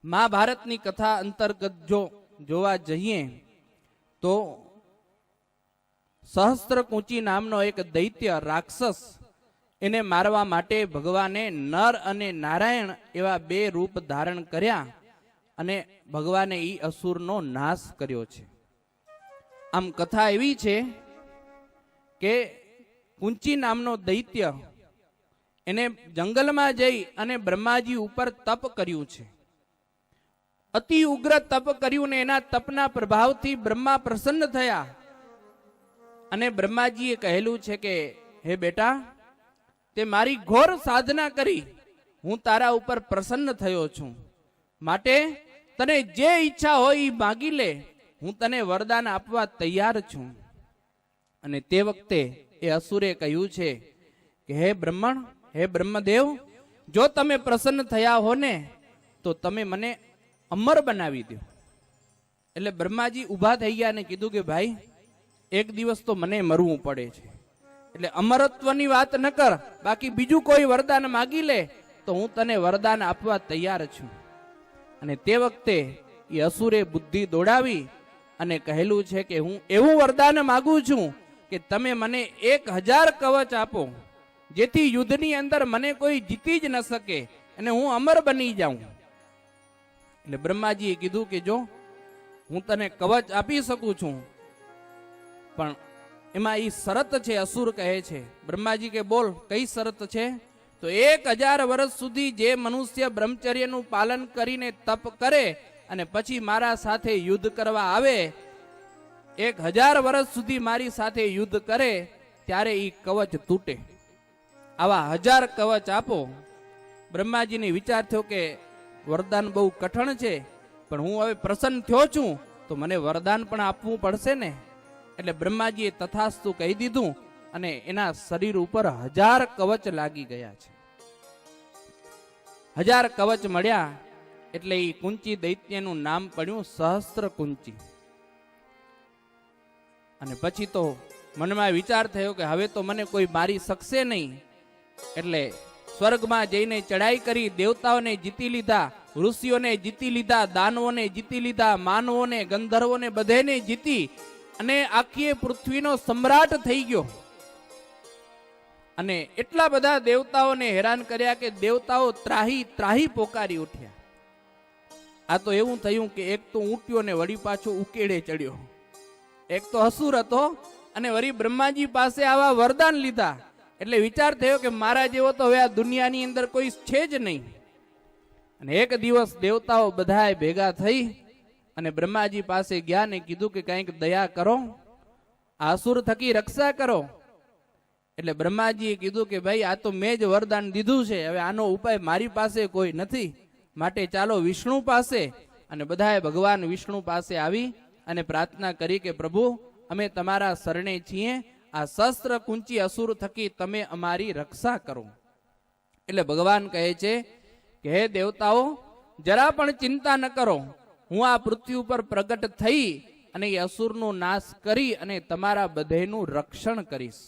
મહાભારતની કથા અંતર્ગત જો જોવા જઈએ તો સહસ્ત્રકુંચી નામનો એક દૈત્ય રાક્ષસ, એને મારવા માટે ભગવાને નર અને નારાયણ એવા બે રૂપ ધારણ કર્યા અને ભગવાને ઈ અસુરનો નાશ કર્યો છે. આમ કથા એવી છે કે કુંચી નામનો દૈત્ય એને જંગલમાં જઈ અને બ્રહ્માજી ઉપર તપ કર્યું છે. અતિ ઉગ્ર તપ કર્યું ને એના તપના પ્રભાવથી બ્રહ્મા પ્રસન્ન થયા અને બ્રહ્માજીએ કહેલું છે કે હે બેટા, તે મારી ઘોર સાધના કરી હું તારા ઉપર પ્રસન્ન થયો છું, માટે તને જે ઈચ્છા હોય એ માગી લે, હું તને વરદાન આપવા તૈયાર છું. અને તે વખતે એ અસુરે કહ્યું છે કે હે બ્રહ્મણ, હે બ્રહ્મદેવ, જો તમે પ્રસન્ન થયા હો ને તો તમે મને અમર બનાવી દો. એટલે બ્રહ્માજી ઊભા થઈ ગયા અને કીધું કે ભાઈ, એક દિવસ તો મને મરવું પડે છે, એટલે અમરત્વની વાત ન કર, બાકી બીજું કોઈ વરદાન માગી લે તો હું તને વરદાન આપવા તૈયાર છું. અને તે વખતે એ અસુરે બુદ્ધિ દોડાવી અને કહેલું છે કે હું એવું વરદાન માગું છું કે તમે મને 1000 કવચ આપો, જેથી યુદ્ધની અંદર મને કોઈ જીતી જ ન શકે અને હું અમર બની જાઉં. એટલે બ્રહ્માજીએ કીધું કે જો હું તને કવચ આપી શકું છું, પણ એમાં એ શરત છે. અસુર કહે છે, બ્રહ્માજી કે બોલ કઈ શરત છે? તો 1000 વર્ષ સુધી જે મનુષ્ય બ્રહ્મચર્યનું પાલન કરીને તપ કરે અને પછી મારા સાથે યુદ્ધ કરવા આવે, 1000 વર્ષ સુધી મારી સાથે યુદ્ધ કરે ત્યારે એ કવચ તૂટે. આવા 1000 કવચ આપો. બ્રહ્માજીને વિચાર થયો કે વરદાન બહુ કઠણ છે, પણ હું હવે પ્રસન્ન થયો છું તો મને વરદાન પણ આપવું પડશે ને. એટલે બ્રહ્માજીએ તથાસ્તુ કહી દીધું અને એના શરીર ઉપર 1000 કવચ લાગી ગયા છે. 1000 કવચ મળ્યા એટલે એ કુંચી દૈત્યનું નામ પડ્યું સહસ્ત્રકુંચી. અને પછી તો મનમાં વિચાર થયો કે હવે તો મને કોઈ મારી શકશે નહીં. એટલે સ્વર્ગમાં જઈને ચડાઈ કરી, દેવતાઓને જીતી લીધા, ઋષિઓને જીતી લીધા, દાનવોને જીતી લીધા, માનવોને, ગંધર્વોને બધેને જીતી અને આખી પૃથ્વીનો સમ્રાટ થઈ ગયો. અને એટલા બધા દેવતાઓને હેરાન કર્યા કે દેવતાઓ ત્રાહી ત્રાહી પોકારી ઉઠ્યા. આ તો એવું થયું કે એક તો ઊંટ્યો ને વળી પાછો ઉકેડે ચડ્યો, એક તો અસુર હતો અને વળી બ્રહ્માજી પાસે આવા વરદાન લીધા. એટલે વિચાર થયો કે મારા જેવો તો હવે આ દુનિયાની અંદર કોઈ છે જ નહીં. અને એક દિવસ દેવતાઓ બધાએ ભેગા થઈ અને બ્રહ્માજી પાસે ગયા ને કીધું કે કંઈક દયા કરો, આસુર થકી રક્ષા કરો. એટલે બ્રહ્માજીએ કીધું કે ભાઈ આ તો મેં જ વરદાન દીધું છે, હવે આનો ઉપાય મારી પાસે કોઈ નથી, માટે ચાલો વિષ્ણુ પાસે. અને બધાએ ભગવાન વિષ્ણુ પાસે આવી અને પ્રાર્થના કરી કે પ્રભુ, અમે તમારા શરણે છીએ, આ સહસ્ત્રકુંચી અસુર થકી તમે અમારી રક્ષા કરો. એટલે ભગવાન કહે છે કે હે દેવતાઓ, જરા પણ ચિંતા ન કરો, હું આ પૃથ્વી ઉપર પ્રગટ થઈ અને એ અસુરનો નાશ કરી અને તમારા બધેનું રક્ષણ કરીશ.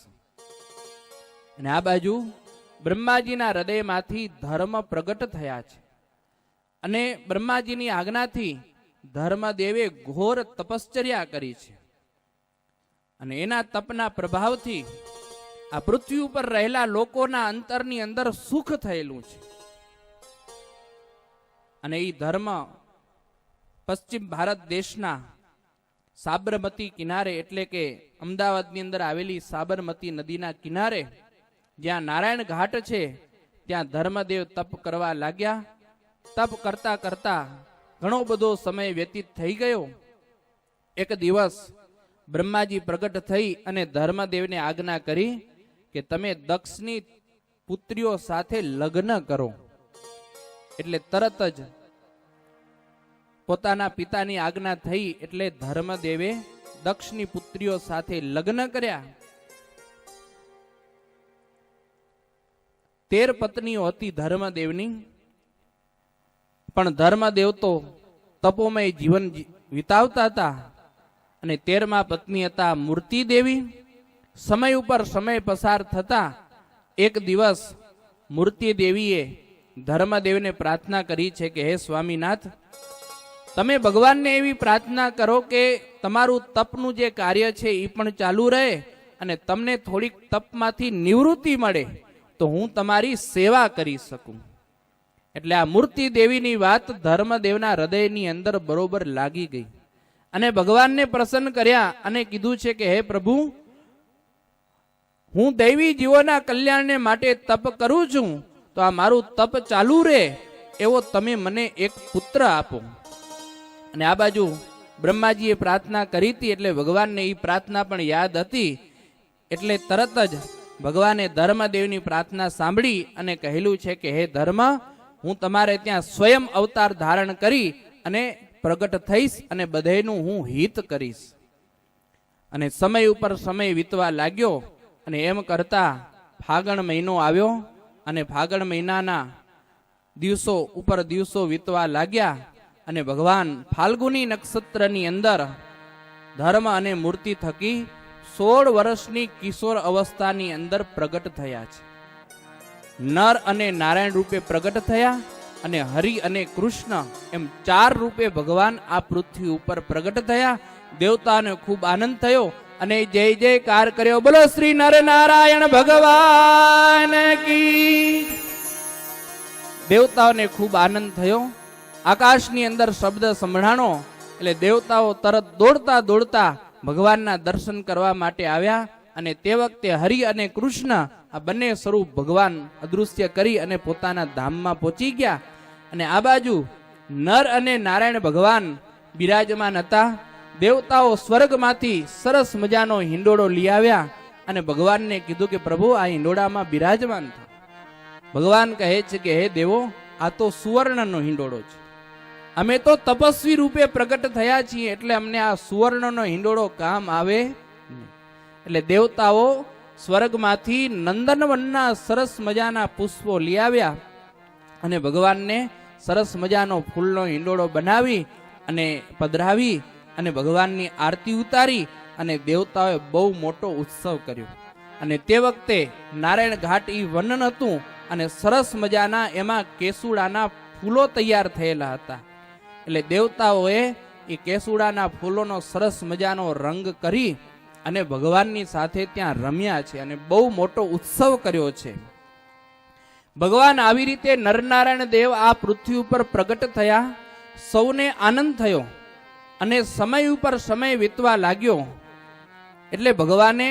અને આ બાજુ બ્રહ્માજીના હૃદયમાંથી ધર્મ પ્રગટ થયા છે અને બ્રહ્માજીની આજ્ઞાથી ધર્મદેવે ઘોર તપશ્ચર્યા કરી છે. અને એના તપના પ્રભાવથી આ પૃથ્વી ઉપર રહેલા લોકોના અંતરની અંદર સુખ થયેલું છે. અને એ ધર્મ પશ્ચિમ ભારત દેશના સાબરમતી કિનારે, એટલે કે અમદાવાદની અંદર આવેલી સાબરમતી નદીના કિનારે જ્યાં નારાયણ ઘાટ છે, ત્યાં ધર્મદેવ તપ કરવા લાગ્યા. તપ કરતા કરતા ઘણો બધો સમય વ્યતીત થઈ ગયો. એક દિવસ બ્રહ્માજી પ્રગટ થઈ અને ધર્મદેવને આજ્ઞા કરી કે તમે દક્ષની પુત્રીઓ સાથે લગ્ન કરો. એટલે તરત જ પોતાના પિતાની આજ્ઞા થઈ એટલે ધર્મદેવે દક્ષની પુત્રીઓ સાથે લગ્ન કર્યા. 13 પત્નીઓ હતી ધર્મદેવની, પણ ધર્મદેવ તો તપોમય જીવન વિતાવતા હતા. અને 13મા પત્ની હતા મૂર્તિ દેવી. સમય ઉપર સમય પસાર થતા એક દિવસ મૂર્તિ દેવીએ ધર્મદેવને પ્રાર્થના કરી છે કે હે સ્વામીનાથ, તમે ભગવાનને એવી પ્રાર્થના કરો કે તમારું તપનું જે કાર્ય છે એ પણ ચાલુ રહે અને તમને થોડીક તપમાંથી નિવૃત્તિ મળે તો હું તમારી સેવા કરી શકું. એટલે આ મૂર્તિ દેવીની વાત ધર્મદેવના હૃદયની અંદર બરોબર લાગી ગઈ અને ભગવાનને પ્રસન્ન કર્યા અને કીધું છે કે હે પ્રભુ, હું દૈવી જીવોના કલ્યાણને માટે તપ કરું છું, તો આ મારું તપ ચાલુ રહે એવો તમે મને એક પુત્ર આપો. અને આ બાજુ બ્રહ્માજીએ પ્રાર્થના કરી હતી એટલે ભગવાનને એ પ્રાર્થના પણ યાદ હતી. એટલે તરત જ ભગવાને ધર્મદેવની પ્રાર્થના સાંભળી અને કહેલું છે કે હે ધર્મ, હું તમારે ત્યાં સ્વયં અવતાર ધારણ કરી અને પ્રગટ થઈશ અને બધાયનું હું હિત કરીશ. અને સમય ઉપર સમય વીતવા લાગ્યો અને એમ કરતા ફાગણ મહિનો આવ્યો અને ફાગણ મહિનાના દિવસો ઉપર દિવસો વીતવા લાગ્યા અને ભગવાન ફાલ્ગુની નક્ષત્રની અંદર ધર્મ અને મૂર્તિ થકી 16 વર્ષની કિશોર અવસ્થાની અંદર પ્રગટ થયા છે. નર અને નારાયણ રૂપે પ્રગટ થયા અને હરિ અને કૃષ્ણ એમ 4 રૂપે ભગવાન આ પૃથ્વી ઉપર પ્રગટ થયા. દેવતાને ખૂબ આનંદ થયો અને જય જયકાર કર્યો. બોલો શ્રી નર નારાયણ ભગવાન કી. દેવતાઓને ખૂબ આનંદ થયો. આકાશની અંદર શબ્દ સંભળાણો એટલે દેવતાઓ તરત દોડતા દોડતા ભગવાનના દર્શન કરવા માટે આવ્યા. અને તે વખતે હરિ અને કૃષ્ણ આ બંને સ્વરૂપ ભગવાન અદૃશ્ય કરી અને પોતાના ધામમાં પહોંચી ગયા. અને આ બાજુ નર અને નારાયણ ભગવાન બિરાજમાન હતા. દેવતાઓ સ્વર્ગમાંથી સરસ મજાનો હિંડોળો લઈ આવ્યા અને ભગવાનને કીધું કે પ્રભુ, આ હિંડોળામાં બિરાજમાન થા. ભગવાન કહે છે કે હે દેવો, આ તો સુવર્ણનો હિંડોળો છે. અમે તો તપસ્વી રૂપે પ્રગટ થયા છીએ એટલે અમને આ સુવર્ણનો હિંડોળો કામ આવે. એટલે દેવતાઓ સ્વર્ગમાંથી નંદનવનના સરસ મજાના પુષ્પો લઈ આવ્યા અને ભગવાનને સરસ મજાનો ફૂલનો હિંડોળો બનાવી અને પધરાવી અને ભગવાનની આરતી ઉતારી અને દેવતાઓએ બહુ મોટો ઉત્સવ કર્યો. અને તે વખતે નારાયણ ઘાટ ઈ વનન હતું અને સરસ મજાના એમાં કેસુડાના ફૂલો તૈયાર થયેલા હતા. એટલે દેવતાઓએ એ કેસુડાના ફૂલોનો સરસ મજાનો રંગ કરી અને ભગવાનની સાથે ત્યાં રમ્યા છે અને બહુ મોટો ઉત્સવ કર્યો છે. ભગવાન આવી રીતે નરનારાયણ દેવ આ પૃથ્વી ઉપર પ્રગટ થયા. સૌને આનંદ થયો અને સમય ઉપર સમય વીતવા લાગ્યો. એટલે ભગવાને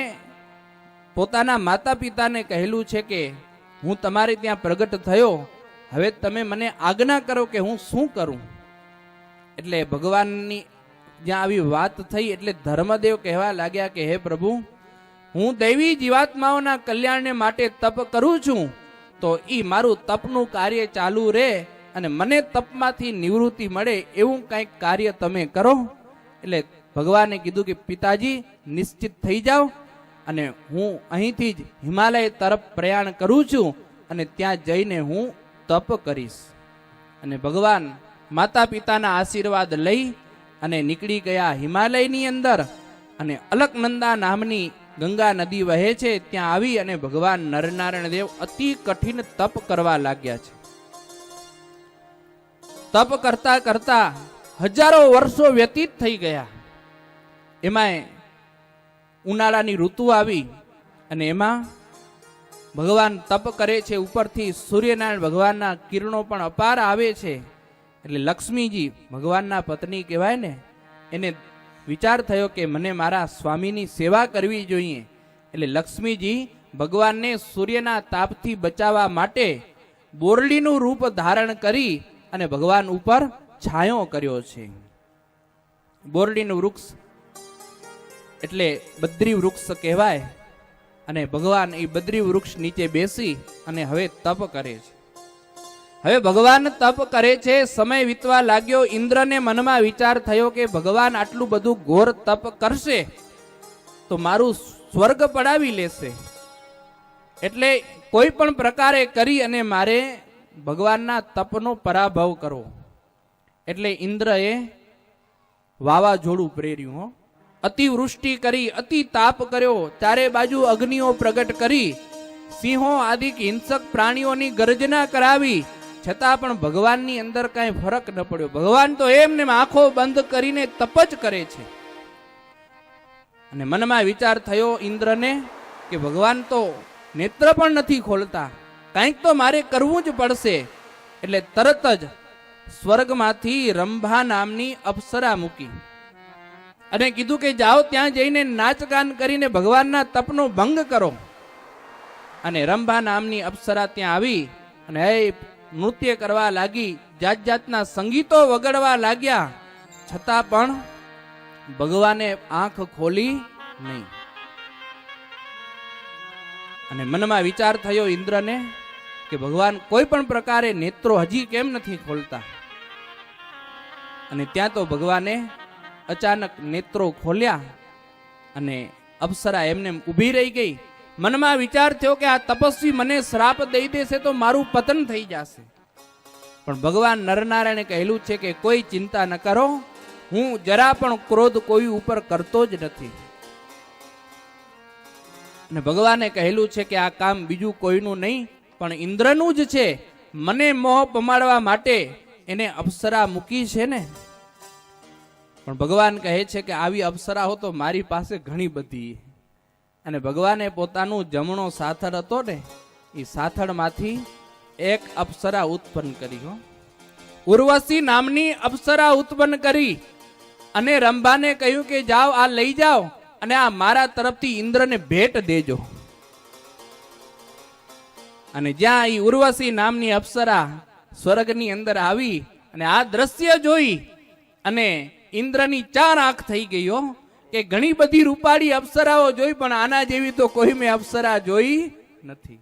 પોતાના માતા પિતાને કહેલું છે કે હું તમારે ત્યાં પ્રગટ થયો, હવે તમે મને આજ્ઞા કરો કે હું શું કરું. એટલે ભગવાનની જ્યાં આવી વાત થઈ એટલે ધર્મદેવ કહેવા લાગ્યા કે હે પ્રભુ, હું દૈવી જીવાત્માઓના કલ્યાણને માટે તપ કરું છું, તો ઈ મારું તપનું કાર્ય ચાલુ રહે અને મને તપમાંથી નિવૃત્તિ મળે એવું કંઈક કાર્ય તમે કરો. એટલે ભગવાને કીધું કે પિતાજી, નિશ્ચિત થઈ જાઓ અને હું અહીંથી જ હિમાલય તરફ પ્રયાણ કરું છું અને ત્યાં જઈને હું તપ કરીશ. અને ભગવાન માતા પિતાના આશીર્વાદ લઈ અને નીકળી ગયા હિમાલયની અંદર. અને અલકનંદા નામની ગંગા નદી વહે છે ત્યાં આવી અને ભગવાન નરનારાયણ દેવ અતિ કઠિન તપ કરવા લાગ્યા છે. તપ કરતા કરતા હજારો વર્ષો વ્યતીત થઈ ગયા. એમાં ઉનાળાની ઋતુ આવી અને એમાં ભગવાન તપ કરે છે. ઉપરથી સૂર્યનારાયણ ભગવાનના કિરણો પણ અપાર આવે છે. એટલે લક્ષ્મીજી ભગવાનના પત્ની કહેવાય ને, એને વિચાર થયો કે મને મારા સ્વામીની સેવા કરવી જોઈએ. એટલે લક્ષ્મીજી ભગવાનને સૂર્યના તાપથી બચાવવા માટે બોરડીનું રૂપ ધારણ કરી અને ભગવાન ઉપર છાંયો કર્યો છે. બોરડીનું વૃક્ષ એટલે બદ્રી વૃક્ષ કહેવાય. અને ભગવાન એ બદ્રી વૃક્ષ નીચે બેસી અને હવે તપ કરે છે. હવે ભગવાન તપ કરે છે. સમય વીતવા લાગ્યો. ઇન્દ્રને મનમાં વિચાર થયો કે ભગવાન આટલું બધું ઘોર તપ કરશે તો મારું સ્વર્ગ પડાવી લેશે. એટલે કોઈ પણ પ્રકારે કરી અને મારે ભગવાનના તપનો પરાભવ કરવો. એટલે ઇન્દ્રએ વાવાઝોડું પ્રેર્યું. અતિવૃષ્ટિ કરી, અતિ તાપ કર્યો. ચારે બાજુ અગ્નિઓ પ્રગટ કરી, સિંહો આદિ હિંસક પ્રાણીઓની ગર્જના કરાવી, છતાં પણ ભગવાનની અંદર કાંઈ ફરક ન પડ્યો. ભગવાન તો એમને આંખો બંધ કરીને તપ જ કરે છે. અને મનમાં વિચાર થયો ઇન્દ્રને કે ભગવાન તો નેત્ર પણ નથી ખોલતા, કંઈક તો મારે કરવું જ પડશે. એટલે તરત જ સ્વર્ગમાંથી રંભા નામની અપ્સરા મૂકી અને કીધું કે જાઓ ત્યાં જઈને નાચગાન કરીને ભગવાનના તપનો ભંગ કરો. અને રંભા નામની અપ્સરા ત્યાં આવી અને નૃત્ય કરવા લાગી, જાત જાતના સંગીતો વગાડવા લાગ્યા, છતાં પણ ભગવાને આંખ ખોલી નહીં. અને મનમાં વિચાર થયો ઇન્દ્રને કે ભગવાન કોઈ પણ પ્રકારે નેત્રો હજી કેમ નથી ખોલતા. અને ત્યાં તો ભગવાને અચાનક નેત્રો ખોલ્યા અને અપ્સરા એમને ઊભી રહી ગઈ. મનમાં વિચાર થયો કે આ તપસ્વી મને શ્રાપ દઈ દેશે તો મારું પતન થઈ જશે. પણ ભગવાન નરનારાયણે કહેલું છે કે કોઈ ચિંતા ન કરો, હું જરા પણ ક્રોધ કોઈ ઉપર કરતો જ નથી. અને ભગવાને કહેલું છે કે આ કામ બીજું કોઈનું નહીં પણ ઇન્દ્રનું જ છે. મને મોહ પમાડવા માટે એને અપ્સરા મૂકી છે ને. પણ ભગવાન કહે છે કે આવી અપ્સરાઓ તો મારી પાસે ઘણી બધી. અને ભગવાને પોતાનું જમણો સાથળ હતો ને, એ સાથળમાંથી એક અપ્સરા ઉત્પન્ન કરી. ઉર્વશી નામની અપ્સરા ઉત્પન્ન કરી અને રંભાને કહ્યું કે જાઓ આ લઈ જાઓ અને આ મારા તરફથી ઇન્દ્રને ભેટ દેજો. અને જ્યાં એ ઉર્વશી નામની અપ્સરા સ્વર્ગની અંદર આવી અને આ દ્રશ્ય જોઈ અને ઇન્દ્રની ચાર આંખ થઈ ગયો કે ઘણી બધી રૂપાળી અપ્સરાઓ જોઈ પણ આના જેવી તો કોઈ મેં અપ્સરા જોઈ નથી.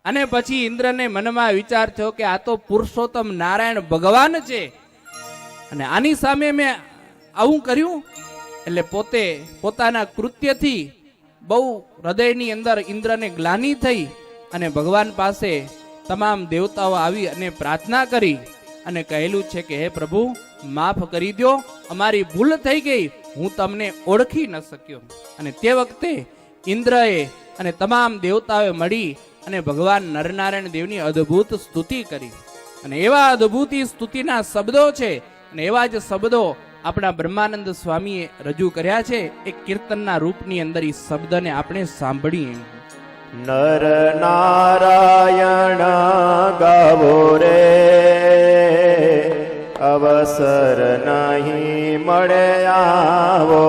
અને પછી ઇન્દ્રને મનમાં વિચાર થયો કે આ તો પુરુષોત્તમ નારાયણ ભગવાન છે અને આની સામે મેં આવું કર્યું. એટલે પોતે પોતાના કૃત્યથી બહુ હૃદયની અંદર ઇન્દ્રને ગ્લાનિ થઈ અને ભગવાન પાસે તમામ દેવતાઓ આવી અને પ્રાર્થના કરી અને કહેલું છે કે હે પ્રભુ માફ કરી દો, અમારી ભૂલ થઈ ગઈ, હું તમને ઓળખી ન શક્યો. અને તે વખતે ઇન્દ્રએ અને તમામ દેવતાઓએ મળી અને ભગવાન નરનારાયણ દેવની અદ્ભુત સ્તુતિ કરી. અને એવા અદ્ભુત સ્તુતિના શબ્દો છે અને એવા જ શબ્દો આપણા બ્રહ્માનંદ સ્વામીએ રજૂ કર્યા છે. એક કીર્તનના રૂપની અંદર એ શબ્દને આપણે સાંભળીએ. નર નારાયણ ગાવો રે, અવસર નહીં મળે આવો.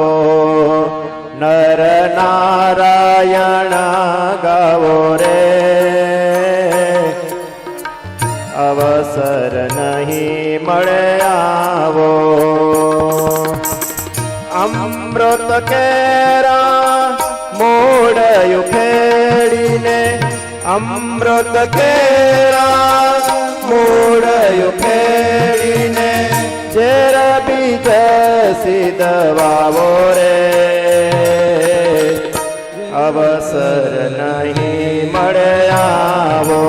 નર નારાયણ ગાવો રે, અવસર નહીં મળે આવો. અમૃત કેરા મોડયું ખેડીને, અમૃત કેરા મોડયું ખેડીને, ઝેર બીજ સિદ્ધવાવો રે, અવસર નહીં મળે આવો.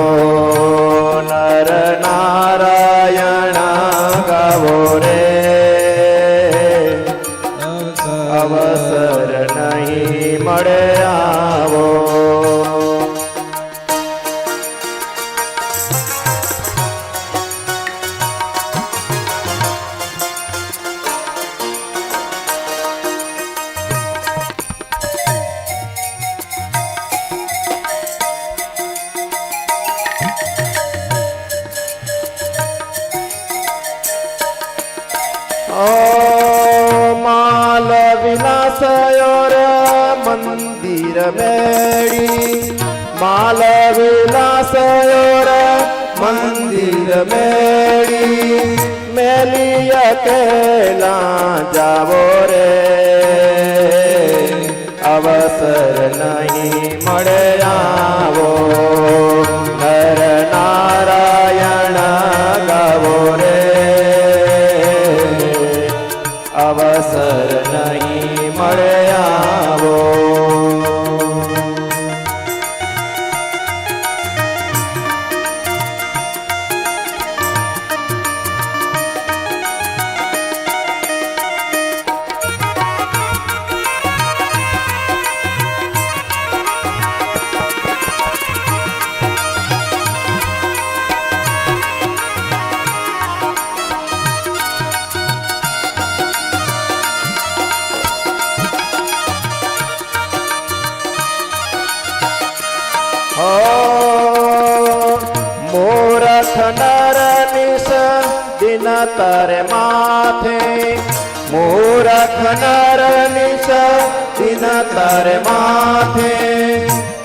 નર નારાયણ ગાવો રે, અવસર નહીં મળે આવો. માલ વિલાસયોર મંદિર મેળી, માલ વિલાસયોર મંદિર મેળી, મેલિય કેલા જાવો રે, અવસર નહીં મળે આવો. નર નારાયણ ગાવો રે, અવસર નહીં મળે આવો. તારે માથે, મૂરખ નર નિશ દિન તારે માથે,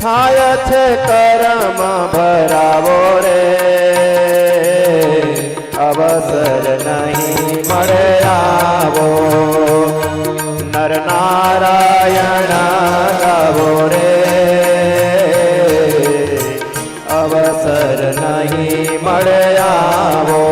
થાય છે કર્મ ભરાવો રે, અવસર નહીં મળે આવો, નર નારાયણ ગાવો રે, અવસર નહીં મળે આવો.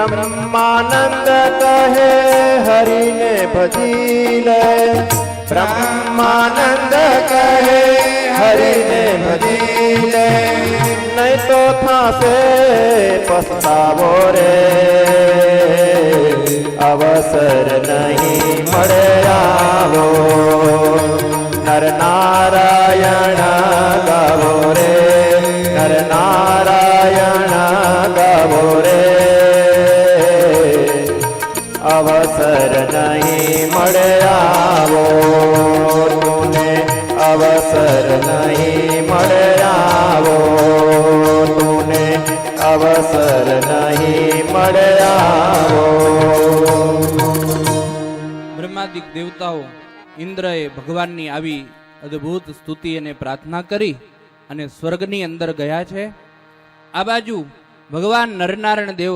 બ્રહ્માનંદ કહે હરિને ભજી લે, બ્રહ્માનંદ કહે હરિને ભજી લે, નહીં તો થાશે પસ્તાવો રે, અવસર નહીં મળે આવો, નર નારાયણ ગાવો રે, નર નારાયણ ગાવો રે, અવસર નહીં મળે આવો, તુને અવસર નહીં મળે આવો, તુને અવસર નહીં મળે આવો. બ્રહ્માદિક દેવતાઓ ઇન્દ્રએ ભગવાનની આવી અદ્ભુત સ્તુતિ અને પ્રાર્થના કરી અને સ્વર્ગની અંદર ગયા છે. આ બાજુ ભગવાન નરનારાયણ દેવ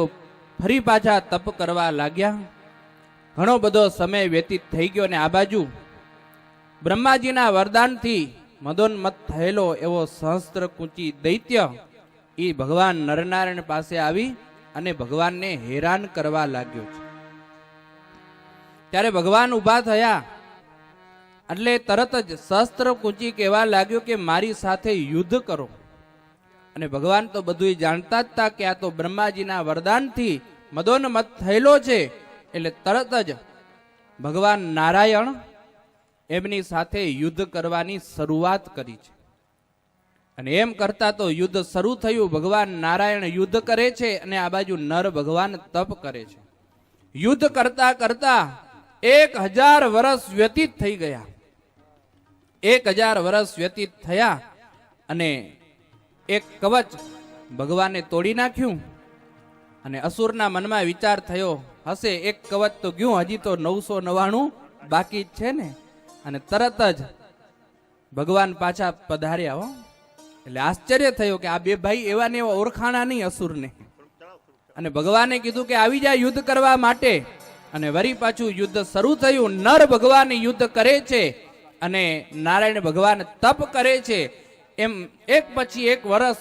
ફરી પાછા તપ કરવા લાગ્યા. ઘણો બધો સમય વ્યતીત થઈ ગયો અને આ બાજુ બ્રહ્માજીના વરદાનથી મદોન્મત થયેલો એવો સહસ્ત્ર કુંચી દૈત્ય એ ભગવાન નરનારાયણ પાસે આવી અને ભગવાનને હેરાન કરવા લાગ્યો છે. ત્યારે ભગવાન ઊભા થયા એટલે તરત જ સહસ્ત્ર કુંચી કહેવા લાગ્યો કે મારી સાથે યુદ્ધ કરો. અને ભગવાન તો બધું જાણતા જ હતા કે આ તો બ્રહ્માજીના વરદાનથી મદોન્મત થયેલો છે, એટલે તરત જ ભગવાન નારાયણ એમની સાથે યુદ્ધ કરવાની શરૂઆત કરી છે. અને એમ કરતા તો યુદ્ધ શરૂ થયું. ભગવાન નારાયણ યુદ્ધ કરે છે અને આ બાજુ નર ભગવાન તપ કરે છે. યુદ્ધ કરતા કરતા 1000 વર્ષ વ્યતીત થઈ ગયા. 1000 વર્ષ વ્યતીત થયા અને એક કવચ ભગવાને તોડી નાખ્યું. અને અસુરના મનમાં વિચાર થયો હશે એક કવચ તો ગયું, હજી તો 999 બાકી જ છે ને. અને તરત જ ભગવાન પાછા પધાર્યા હો. એટલે આશ્ચર્ય થયો કે આ બે ભાઈ એવા ને એવા ઓળખાણા નહીં અસુરને. અને ભગવાને કીધું કે આવી જાય યુદ્ધ કરવા માટે. અને વળી પાછું યુદ્ધ શરૂ થયું. નર ભગવાન યુદ્ધ કરે છે અને નારાયણ ભગવાન તપ કરે છે. એમ એક પછી એક વર્ષ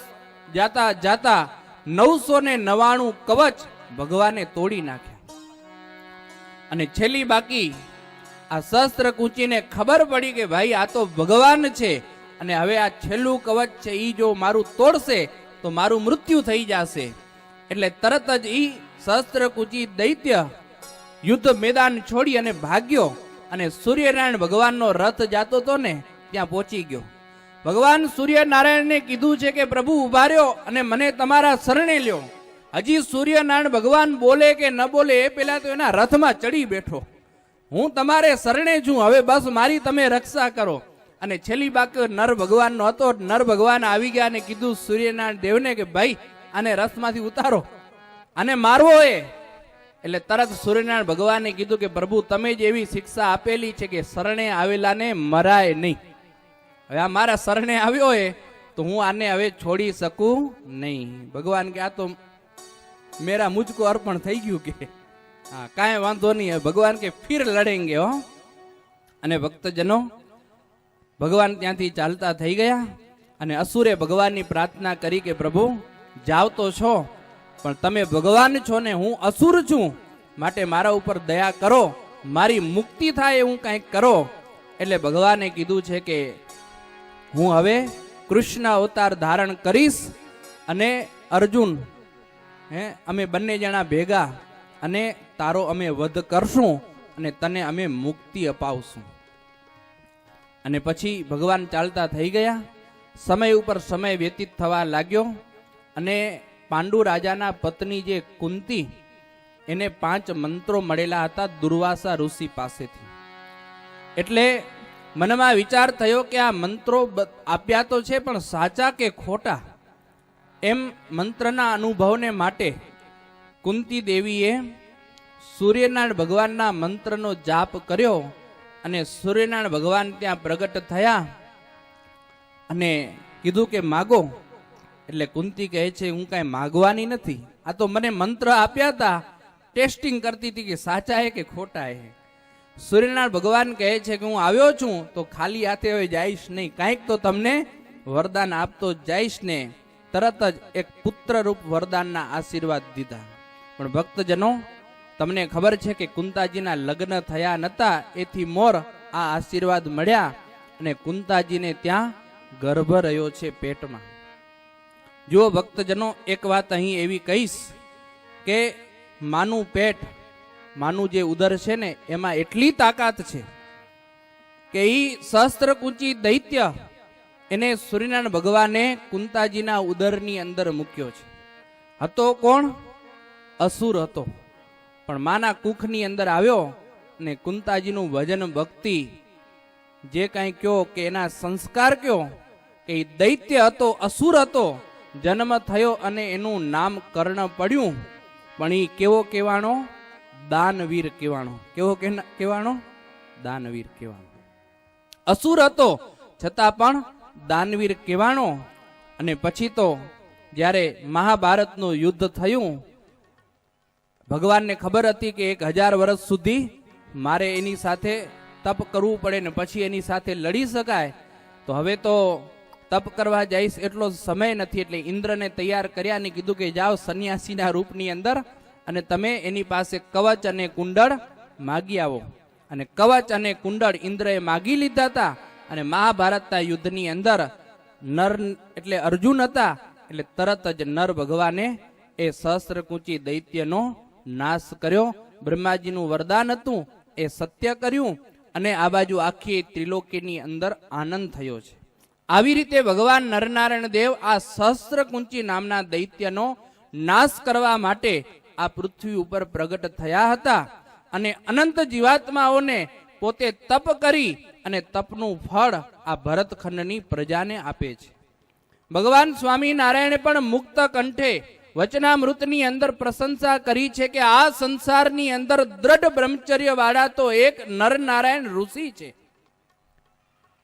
જાતા જાતા 999 કવચ ભગવાને તોડી નાખ્યા. અને છેલ્લી બાકી આ શસ્ત્ર કૂંચીને ખબર પડી કે ભાઈ આ તો ભગવાન છે અને હવે આ છેલ્લું કવચ છે ઈ જો મારું તોડશે તો મારું મૃત્યુ થઈ જશે. એટલે તરત જ ઈ શસ્ત્ર કૂંચી દૈત્ય યુદ્ધ મેદાન છોડી અને ભાગ્યો અને સૂર્યનારાયણ ભગવાનનો રથ જાતો હતો ને ત્યાં પહોંચી ગયો. ભગવાન સૂર્યનારાયણને કીધું છે કે પ્રભુ ઉભા રહ્યો અને મને તમારા શરણે લ્યો. હજી સૂર્યનારાયણ ભગવાન બોલે કે ન બોલે એ પેલા તો એના રથમાં ચડી બેઠો. હું તમારે શરણે છું, હવે બસ મારી તમે રક્ષા કરો. અને છેલ્લી બાકી નર ભગવાનનો હતો. નર ભગવાન આવી ગયા અને કીધું સૂર્યનારાયણ દેવને કે ભાઈ આને રથમાંથી ઉતારો, આને મારવો એ. એટલે તરત સૂર્યનારાયણ ભગવાને કીધું કે પ્રભુ તમે જ એવી શિક્ષા આપેલી છે કે શરણે આવેલાને મરાય નહીં. હવે આ મારા શરણે આવ્યો એ તો હું આને હવે છોડી શકું નહીં. ભગવાન કે આ તો મેરા મુજકો અર્પણ થઈ ગયું કે હા કાંઈ વાંધો નહીં. ભગવાન કે ફિર લડેંગે હો. અને ભક્તજનો ભગવાન ત્યાંથી ચાલતા થઈ ગયા અને અસુરે ભગવાનની પ્રાર્થના કરી કે પ્રભુ જાવ તો છો પણ તમે ભગવાન છો ને હું અસુર છું, માટે મારા ઉપર દયા કરો, મારી મુક્તિ થાય એવું કંઈક કરો. એટલે ભગવાને કીધું છે કે હું હવે કૃષ્ણ અવતાર ધારણ કરીશ અને અર્જુન અમે બંને જણા ભેગા અને તારો અમે વધ કરશું અને તને અમે મુક્તિ અપાવશું. અને પછી ભગવાન ચાલતા થઈ ગયા. સમય ઉપર સમય વ્યતીત થવા લાગ્યો અને પાંડુ રાજાના પત્ની જે કુંતી એને 5 મંત્રો મળેલા હતા દુર્વાસા ઋષિ પાસેથી. એટલે મનમાં વિચાર થયો કે આ મંત્રો આપ્યા તો છે પણ સાચા કે ખોટા, એમ મંત્રના અનુભવને માટે કુંતી દેવીએ સૂર્યનારાયણ ભગવાનના મંત્રનો જાપ કર્યો અને સૂર્યનારાયણ ભગવાન ત્યાં પ્રગટ થયા અને કીધું કે માગો. એટલે કુંતી કહે છે હું કાંઈ માગવાની નથી, આ તો મને મંત્ર આપ્યા હતા, ટેસ્ટિંગ કરતી હતી કે સાચા હે કે ખોટા હે. સૂર્યનારાયણ ભગવાન કહે છે કે હું આવ્યો છું તો ખાલી હાથે હવે જઈશ નહીં, કાંઈક તો તમને વરદાન આપતો જઈશ ને. તરત જ એક પુત્ર રૂપ વરદાનના આશીર્વાદ દીધા. પણ ભક્તજનો, તમને ખબર છે કે કુંતાજીના લગ્ન થયા નતા, એથી મોર આ આશીર્વાદ મળ્યા અને કુંતાજીને ત્યાં ગર્ભ રહ્યો છે પેટમાં. જો ભક્તજનો, એક વાત અહીં એવી કહીશ કે માનું પેટ, માનું જે ઉદર છે ને એમાં એટલી તાકાત છે કે ઈ સહસ્ત્રકુંચી દૈત્ય એને સૂર્યનારાયણ ભગવાને કુંતાજીના ઉદરની અંદર મૂક્યો છે. હતો કોણ? અસુર હતો, પણ માના કુખની અંદર આવ્યો અને કુંતાજીનું ભજન ભક્તિ જે કાંઈ કયો કે એના સંસ્કાર કયો કે ઈ દૈત્ય હતો, અસુર હતો, જન્મ થયો અને એનું નામ કર્ણ પડ્યું. પણ ઈ કેવો કહેવાણો? દાનવીર કહેવાણો. કેવો કહેવાણો? દાનવીર કહેવાણો. અસુર હતો છતાં પણ દાનવીર કહેવાણો. અને પછી તો જ્યારે મહાભારતનું યુદ્ધ થયું, ભગવાનને ખબર હતી કે 1000 વર્ષ સુધી મારે એની સાથે તપ કરવું પડે ને પછી એની સાથે લડી શકાય, તો હવે તો તપ કરવા જઈશ એટલો સમય નથી. એટલે ઇન્દ્રને તૈયાર કર્યા અને કીધું કે જાઓ સંન્યાસીના રૂપની અંદર અને તમે એની પાસે કવચ અને કુંડળ માગી આવો. અને કવચ અને કુંડળ ઇન્દ્રએ માગી લીધા હતા. અને મહાભારતના યુદ્ધની અંદર નર એટલે અર્જુન હતા, એટલે તરત જ નર ભગવાને એ સહસ્ત્રકુંચી દૈત્યનો નાશ કર્યો. બ્રહ્માજીનું વરદાન હતું એ સત્ય કર્યું અને આ બાજુ આખી ત્રિલોકીની અંદર આનંદ થયો છે. આવી રીતે ભગવાન નરનારાયણ દેવ આ સહસ્ત્રકુંચી નામના દૈત્યનો નાશ કરવા માટે આ પૃથ્વી ઉપર પ્રગટ થયા હતા અને અનંત જીવાત્માઓને પોતે તપ કરી અને તપનું ફળ આ ભરતખંડની પ્રજાને આપે છે. ભગવાન સ્વામિનારાયણે પણ મુક્ત કંઠે વચનામૃતની અંદર પ્રશંસા કરી છે કે આ સંસારની અંદર દ્રઢ બ્રહ્મચર્ય વાળા તો એક નરનારાયણ ઋષિ છે.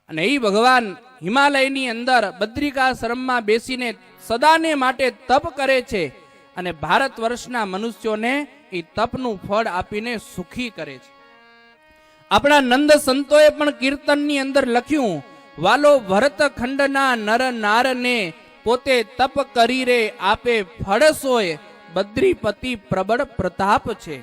અને એ ભગવાન હિમાલયની અંદર બદ્રિકાશ્રમમાં બેસીને સદાને માટે તપ કરે છે અને ભારત વર્ષના મનુષ્યોને એ તપનું ફળ આપીને સુખી કરે છે. આપણા નંદ સંતોએ પણ કીર્તનની અંદર લખ્યું, વાલો ભરતખંડના નર નારને પોતે તપ કરી રે આપે ફળ સોય, બદ્રીપતિ પ્રબળ પ્રતાપ છે.